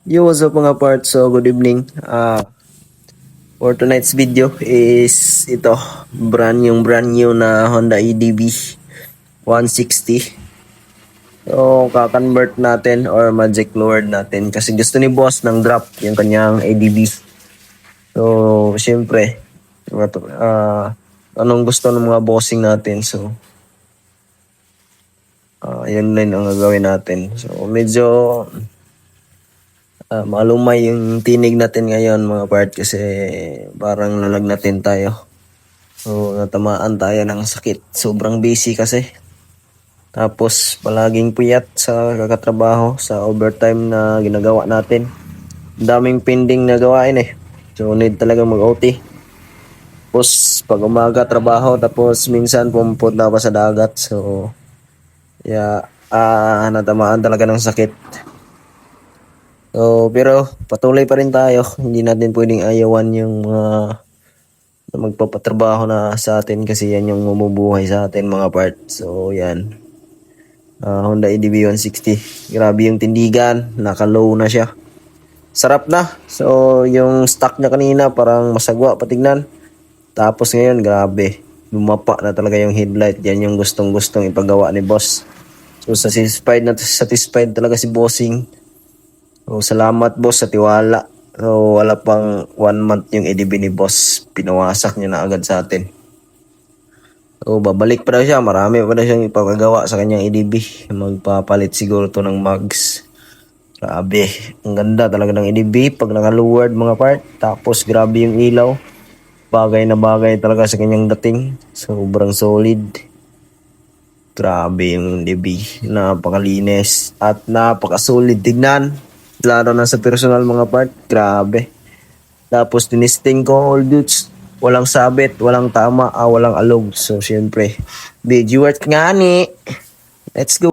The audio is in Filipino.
Yo, what's up mga parts? So, good evening. For tonight's video is ito, brand new na Honda EDV 160. So, ka-convert natin or magic lowered natin kasi gusto ni boss ng drop yung kanyang EDV. So, syempre, anong gusto ng mga bossing natin. So, yun din ang gagawin natin. So, medyo malumay yung tinig natin ngayon mga part kasi parang lalagnatin tayo. So natamaan tayo ng sakit. Sobrang busy kasi. Tapos palaging puyat sa kakatrabaho, sa overtime na ginagawa natin. Ang daming pending na gawain eh. So need talaga mag-OT. Tapos pag umaga trabaho, tapos minsan pumunta pa sa dagat. So natamaan talaga ng sakit. So, pero patuloy pa rin tayo. Hindi natin pwedeng ayawan yung mga magpapatrabaho na sa atin kasi yan yung bumubuhay sa atin mga part. So, yan. Honda EDV 160. Grabe yung tindigan. Naka-low na siya. Sarap na. So, yung stock niya kanina parang masagwa patignan. Tapos ngayon, grabe. Lumapa na talaga yung headlight. Yan yung gustong-gustong ipagawa ni boss. So, satisfied talaga si bossing. So, salamat boss sa tiwala. So, wala pang 1 month yung EDB ni boss. Pinawasak niya na agad sa atin. So, babalik pa daw siya. Marami pa daw siyang ipapagawa sa kanyang EDB. Magpapalit siguro to ng mugs. Grabe. Ang ganda talaga ng EDB pag naka-lowered mga part. Tapos grabe yung ilaw. Bagay na bagay talaga sa kanyang dating. Sobrang solid. Grabe yung EDB. Napakalinis. At napaka-solid tignan. Lalo na sa personal mga part, grabe. Tapos tinisting ko all dudes, walang sabit, walang tama, walang alog. So syempre, video worth nga ni. Let's go.